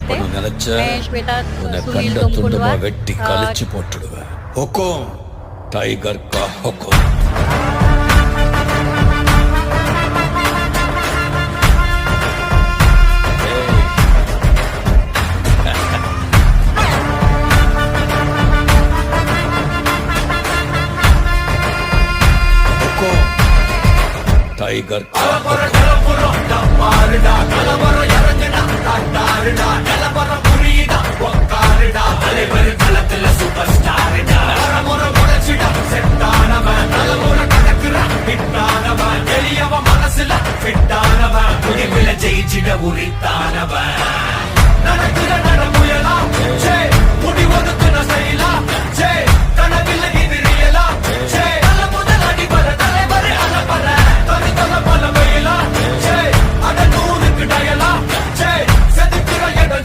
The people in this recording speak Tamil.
நினைச்ச महेश बेटा உன்னை सुनील கண்ட तुम துண்டமா कुंडवा வெட்டி கழிச்சு போட்டுடுவேன். ஹுக்கும் டைகர் கா ஹுக்கும். டைகர் கா ஹுக்கும்.